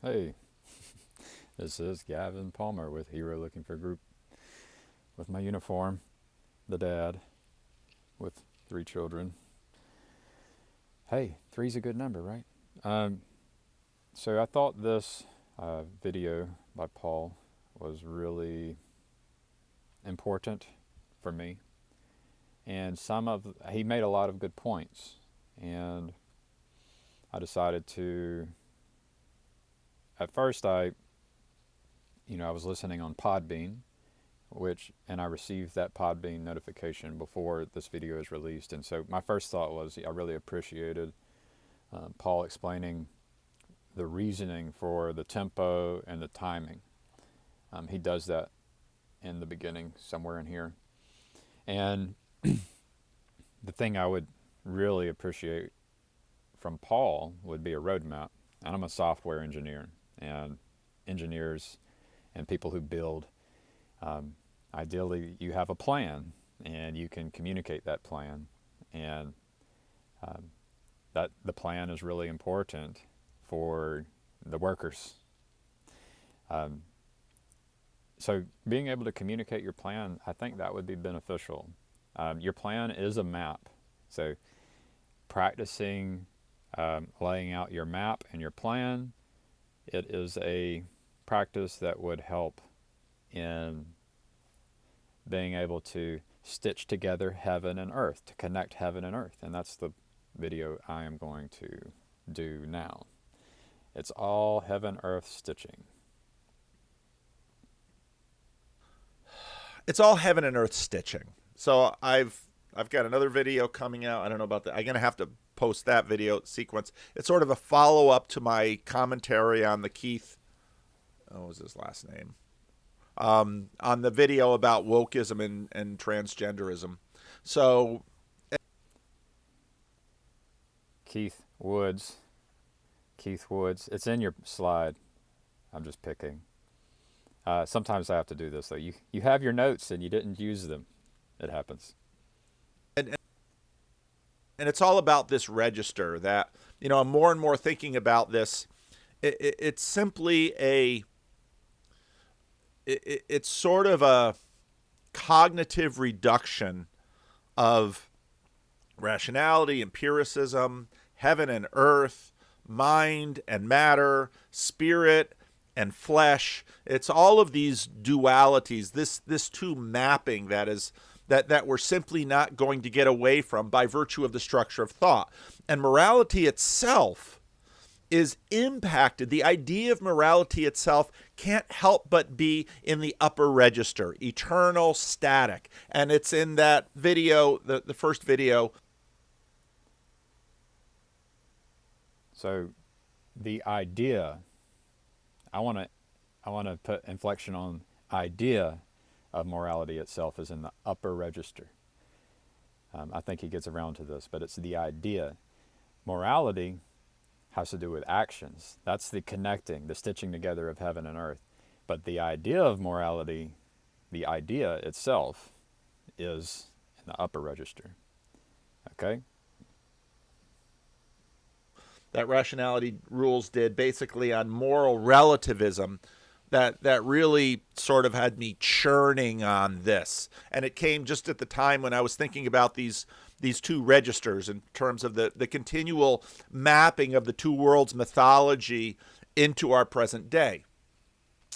Hey, this is Gavin Palmer with Hero Looking for Group with my uniform, the dad with 3 children. Hey, three's a good number, right? Um, so I thought this video by Paul was really important for me, and he made a lot of good points, and I decided to. At first, I was listening on Podbean, and I received that Podbean notification before this video is released. And so my first thought was I really appreciated Paul explaining the reasoning for the tempo and the timing. He does that in the beginning, somewhere in here. And the thing I would really appreciate from Paul would be a roadmap. And I'm a software engineer, and engineers and people who build, ideally, you have a plan and you can communicate that plan, and that the plan is really important for the workers. Um, so being able to communicate your plan, I think that would be beneficial. Your plan is a map, so practicing laying out your map and your plan, it is a practice that would help in being able to stitch together heaven and earth, to connect heaven and earth. And that's the video I am going to do now. It's all heaven earth stitching. It's all heaven and earth stitching. So I've got another video coming out. I don't know about that. I'm gonna have to post that video sequence. It's sort of a follow up to my commentary on the Keith. What was his last name? On the video about wokeism and transgenderism. So Keith Woods. Keith Woods. It's in your slide. I'm just picking. Sometimes I have to do this though. You have your notes and you didn't use them. It happens. and and it's all about this register that I'm more and more thinking about this. It's simply it's sort of a cognitive reduction of rationality, empiricism, heaven and earth, mind and matter, spirit and flesh. It's all of these dualities, this two mapping that we're simply not going to get away from by virtue of the structure of thought. And morality itself is impacted. The idea of morality itself can't help but be in the upper register, eternal, static. And it's in that video, the first video. So the idea, I want to put inflection on idea of morality itself is in the upper register. I think he gets around to this, but it's the idea. Morality has to do with actions. That's the connecting, the stitching together of heaven and earth. But the idea of morality, the idea itself, is in the upper register. Okay? That rationality rules did basically on moral relativism that really sort of had me churning on this. And it came just at the time when I was thinking about these two registers in terms of the continual mapping of the two worlds mythology into our present day.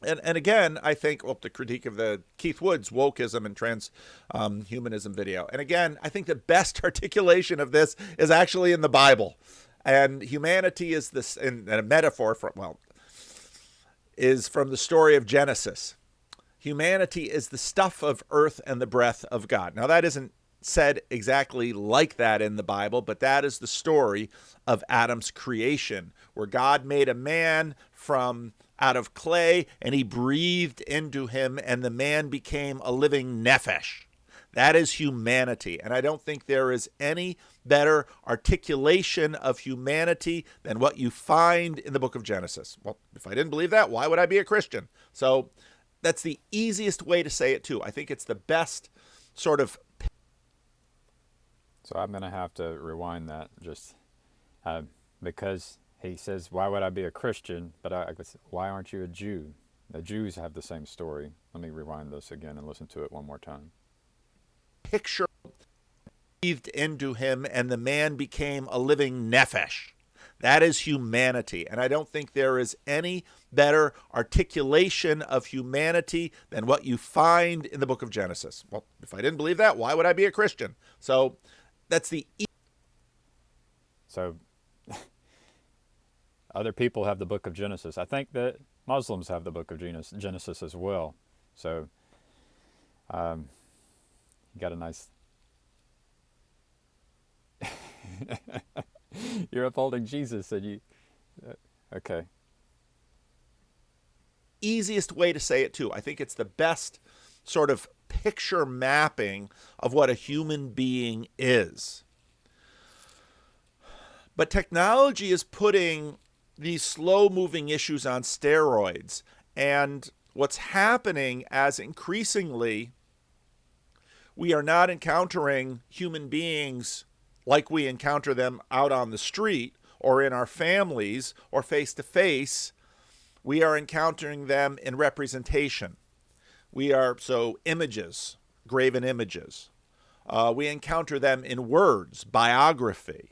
And again, I think, the critique of the Keith Woods wokeism and transhumanism video. And again, I think the best articulation of this is actually in the Bible. And humanity is this, and a metaphor is from the story of Genesis. Humanity is the stuff of earth and the breath of God. Now, that isn't said exactly like that in the Bible, but that is the story of Adam's creation, where God made a man from out of clay, and he breathed into him, and the man became a living nephesh. That is humanity. And I don't think there is any better articulation of humanity than what you find in the book of Genesis. Well, if I didn't believe that, why would I be a Christian? So that's the easiest way to say it, too. I think it's the best sort of. So I'm going to have to rewind that just because he says, "Why would I be a Christian?" But I guess, why aren't you a Jew? The Jews have the same story. Let me rewind this again and listen to it one more time. Picture breathed into him, and the man became a living nephesh. That is humanity. And I don't think there is any better articulation of humanity than what you find in the book of Genesis. Well, if I didn't believe that, why would I be a Christian? So that's the... So other people have the book of Genesis. I think that Muslims have the book of Genesis as well. So you got a nice... You're upholding Jesus, and you... okay. Easiest way to say it, too. I think it's the best sort of picture mapping of what a human being is. But technology is putting these slow-moving issues on steroids. And what's happening as increasingly we are not encountering human beings like we encounter them out on the street or in our families or face-to-face, we are encountering them in representation. So images, graven images. We encounter them in words, biography.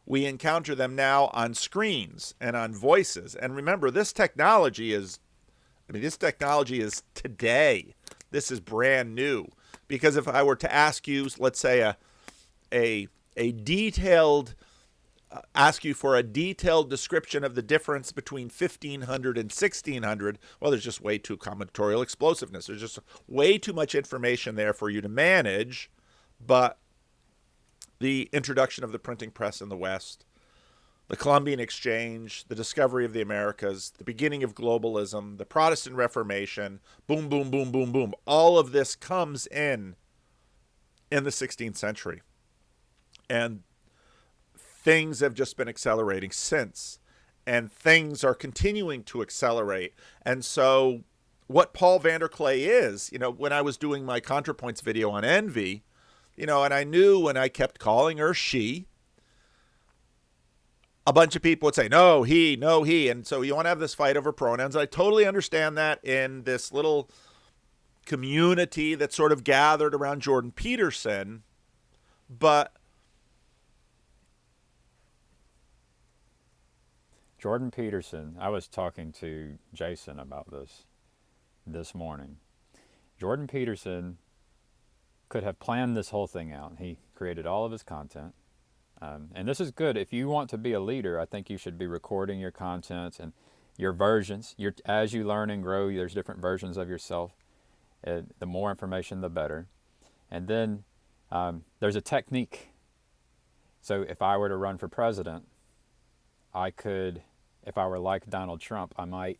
We encounter them now on screens and on voices. And remember, this technology is today. This is brand new. Because if I were to ask you, let's say ask you for a detailed description of the difference between 1500 and 1600, well, there's just way too combinatorial explosiveness. There's just way too much information there for you to manage. But the introduction of the printing press in the West, the Columbian Exchange, the discovery of the Americas, the beginning of globalism, the Protestant Reformation, boom, boom, boom, boom, boom. All of this comes in the 16th century. And things have just been accelerating since. And things are continuing to accelerate. And so what Paul VanderKlay is, when I was doing my ContraPoints video on envy, and I knew when I kept calling her she, a bunch of people would say, no, he. And so you want to have this fight over pronouns. I totally understand that in this little community that sort of gathered around Jordan Peterson. But Jordan Peterson, I was talking to Jason about this morning. Jordan Peterson could have planned this whole thing out. He created all of his content. And this is good. If you want to be a leader, I think you should be recording your content and your versions. As you learn and grow, there's different versions of yourself. The more information, the better. And then there's a technique. So if I were to run for president, I could, if I were like Donald Trump, I might,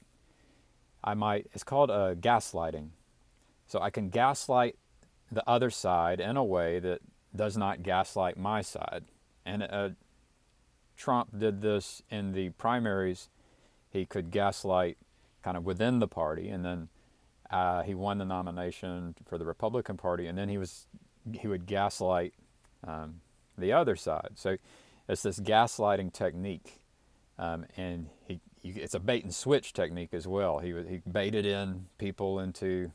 it's called gaslighting. So I can gaslight the other side in a way that does not gaslight my side. And Trump did this in the primaries. He could gaslight kind of within the party, and then he won the nomination for the Republican Party, and then he would gaslight the other side. So it's this gaslighting technique, and it's a bait and switch technique as well. He baited in people into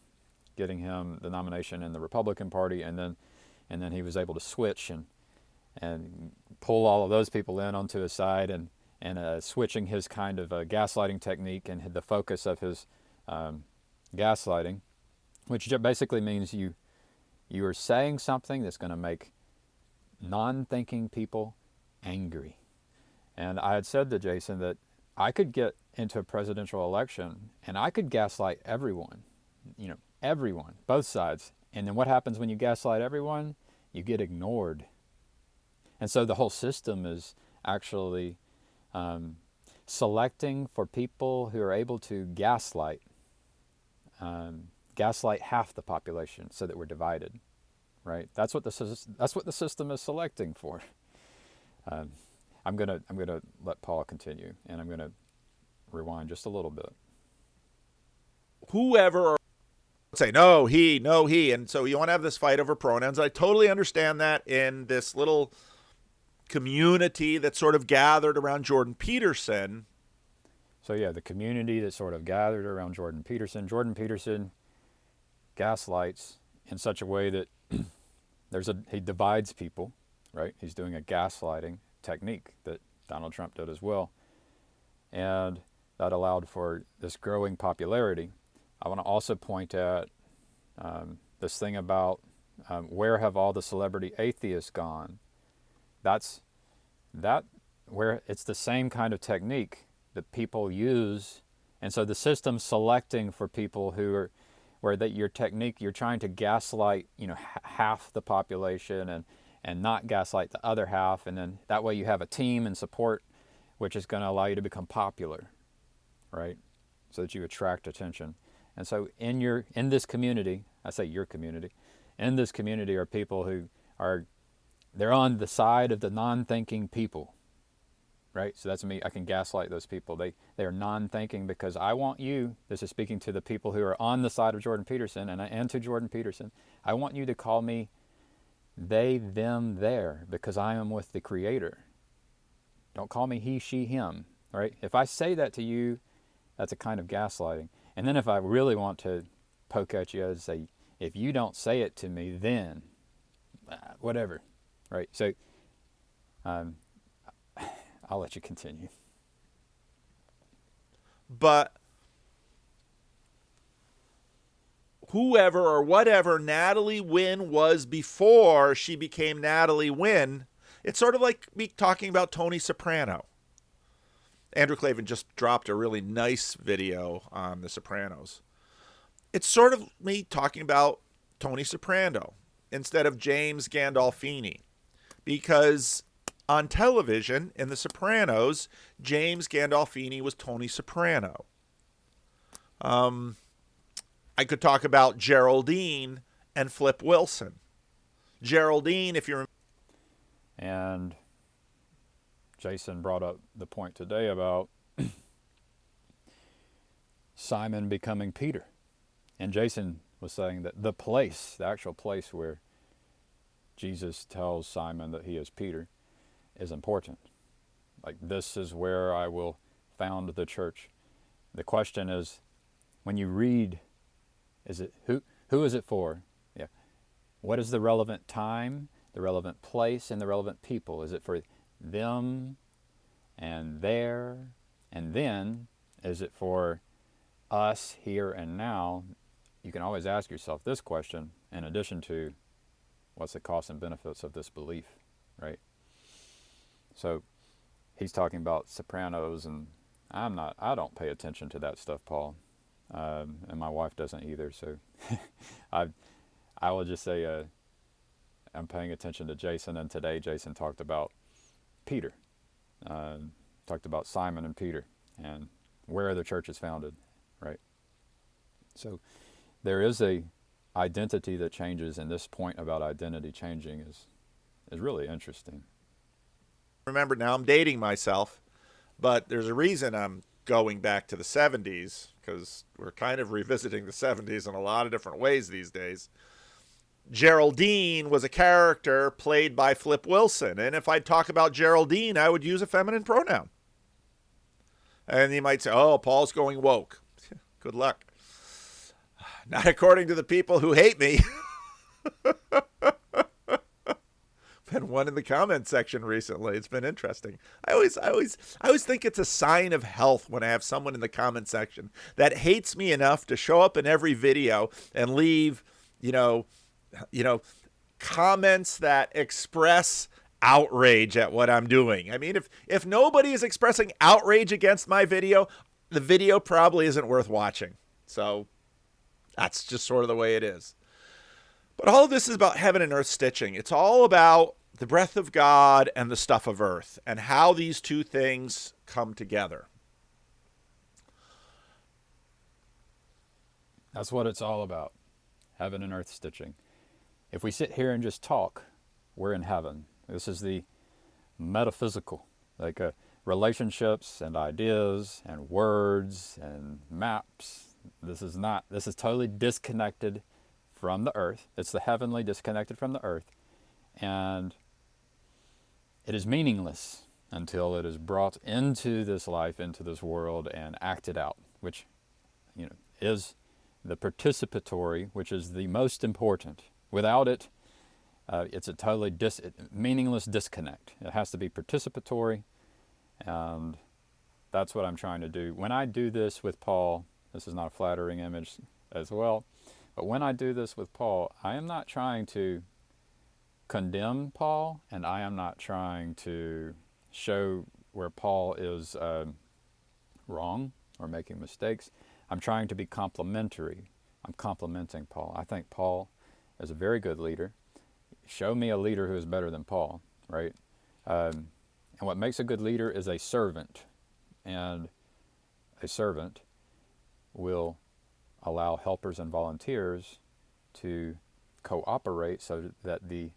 getting him the nomination in the Republican Party, and then he was able to switch and pull all of those people in onto his side, and switching his kind of gaslighting technique and the focus of his gaslighting, which basically means you are saying something that's going to make non-thinking people angry. And I had said to Jason that I could get into a presidential election and I could gaslight everyone, everyone, both sides. And then what happens when you gaslight everyone? You get ignored. And so the whole system is actually selecting for people who are able to gaslight half the population so that we're divided, right? That's what the system is selecting for. I'm gonna let Paul continue, and I'm gonna rewind just a little bit. Whoever say no, he, and so you want to have this fight over pronouns. I totally understand that in this little community that sort of gathered around Jordan Peterson. So yeah, the community that sort of gathered around Jordan Peterson. Jordan Peterson gaslights in such a way that he divides people, right? He's doing a gaslighting technique that Donald Trump did as well. And that allowed for this growing popularity. I want to also point at this thing about where have all the celebrity atheists gone? That's where it's the same kind of technique that people use. And so the system's selecting for people who are, where that your technique, you're trying to gaslight, half the population and not gaslight the other half. And then that way you have a team and support, which is going to allow you to become popular, right? So that you attract attention. And so in this community, I say your community, in this community are people who they're on the side of the non-thinking people, right? So that's me. I can gaslight those people. They are non-thinking because I want you, this is speaking to the people who are on the side of Jordan Peterson and to Jordan Peterson, I want you to call me they, them, there, because I am with the Creator. Don't call me he, she, him, right? If I say that to you, that's a kind of gaslighting. And then if I really want to poke at you, I would say, if you don't say it to me, then whatever, right? So I'll let you continue. But whoever or whatever Natalie Wynn was before she became Natalie Wynn, it's sort of like me talking about Tony Soprano. Andrew Klavan just dropped a really nice video on The Sopranos. It's sort of me talking about Tony Soprano instead of James Gandolfini. Because on television, in The Sopranos, James Gandolfini was Tony Soprano. I could talk about Geraldine and Flip Wilson. Geraldine, if you remember. And Jason brought up the point today about Simon becoming Peter. And Jason was saying that the actual place where Jesus tells Simon that he is Peter is important. Like, this is where I will found the church. The question is, when you read, is it who is it for? Yeah. What is the relevant time, the relevant place, and the relevant people? Is it for them and there and then? Is it for us here and now? You can always ask yourself this question in addition to what's the cost and benefits of this belief, right? So he's talking about Sopranos, and I don't pay attention to that stuff, Paul, and my wife doesn't either. So I will just say I'm paying attention to Jason, and today Jason talked about Peter, talked about Simon and Peter, and where the church is founded, right? So there is a identity that changes, and this point about identity changing is really interesting. Remember, now I'm dating myself, but there's a reason I'm going back to the 70s, because we're kind of revisiting the 70s in a lot of different ways these days. Geraldine was a character played by Flip Wilson, and if I talk about Geraldine, I would use a feminine pronoun. And you might say, oh, Paul's going woke. Good luck. Not according to the people who hate me. Been one in the comment section recently. It's been interesting. I always think it's a sign of health when I have someone in the comment section that hates me enough to show up in every video and leave, comments that express outrage at what I'm doing. I mean, if nobody is expressing outrage against my video, the video probably isn't worth watching. So that's just sort of the way it is. But all of this is about heaven and earth stitching. It's all about the breath of God and the stuff of earth, and how these two things come together. That's what it's all about, heaven and earth stitching. If we sit here and just talk, we're in heaven. This is the metaphysical, like relationships and ideas and words and maps. This is totally disconnected from the earth. It's the heavenly disconnected from the earth. And it is meaningless until it is brought into this life, into this world, and acted out, which, is the participatory, which is the most important. Without it, it's a totally meaningless disconnect. It has to be participatory, and that's what I'm trying to do. When I do this with Paul, this is not a flattering image as well, but when I do this with Paul, I am not trying to condemn Paul, and I am not trying to show where Paul is wrong or making mistakes. I'm trying to be complimentary. I'm complimenting Paul. I think Paul is a very good leader. Show me a leader who is better than Paul, right? And what makes a good leader is a servant. And a servant will allow helpers and volunteers to cooperate so that the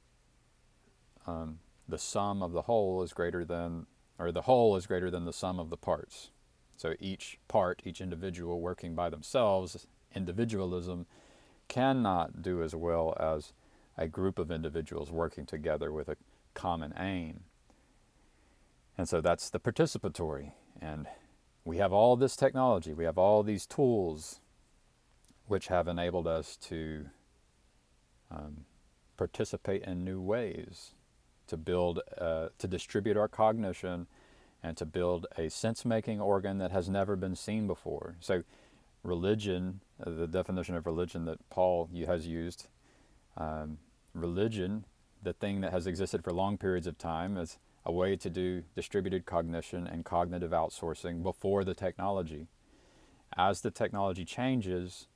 sum of the whole is greater than, or the whole is greater than the sum of the parts. So each part, each individual working by themselves, individualism cannot do as well as a group of individuals working together with a common aim. And so that's the participatory. And we have all this technology, we have all these tools which have enabled us to participate in new ways, to build, to distribute our cognition, and to build a sense-making organ that has never been seen before. So religion, the definition of religion that Paul has used, religion, the thing that has existed for long periods of time, is a way to do distributed cognition and cognitive outsourcing before the technology. As the technology changes,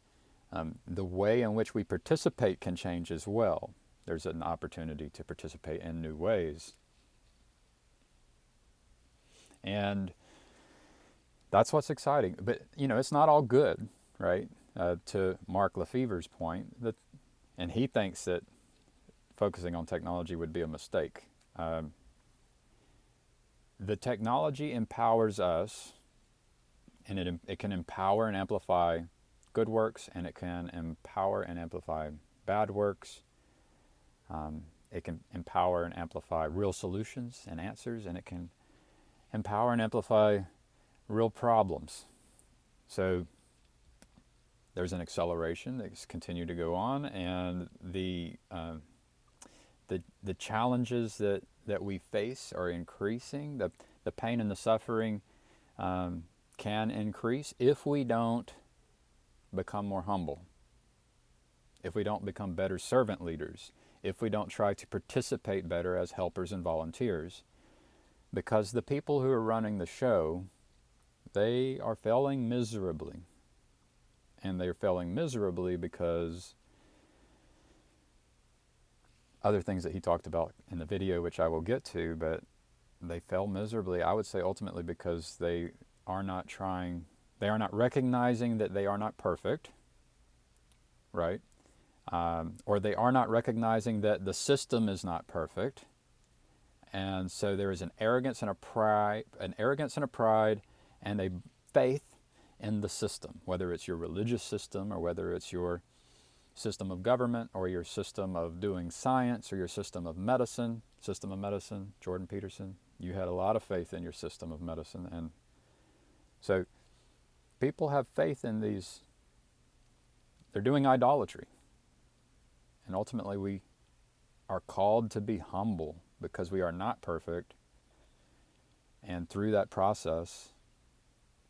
the way in which we participate can change as well. There's an opportunity to participate in new ways. And that's what's exciting. But, it's not all good, right? To Mark Lefever's point, and he thinks that focusing on technology would be a mistake. The technology empowers us, and it can empower and amplify good works, and it can empower and amplify bad works. It can empower and amplify real solutions and answers, and it can empower and amplify real problems. So there's an acceleration that's continued to go on, and the challenges that we face are increasing. The pain and the suffering can increase if we don't become more humble, if we don't become better servant leaders, if we don't try to participate better as helpers and volunteers. Because the people who are running the show, they are failing miserably. And they're failing miserably because other things that he talked about in the video, which I will get to, but they fail miserably, I would say ultimately because they are not recognizing that they are not perfect, right? Or they are not recognizing that the system is not perfect. And so there is an arrogance and a pride and a faith in the system, whether it's your religious system or whether it's your system of government or your system of doing science or your system of medicine. Jordan Peterson, you had a lot of faith in your system of medicine. And so people have faith in these, they're doing idolatry. And ultimately we are called to be humble because we are not perfect. And through that process,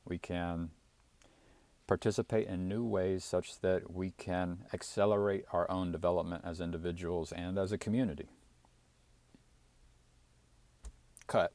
we can participate in new ways such that we can accelerate our own development as individuals and as a community. Cut.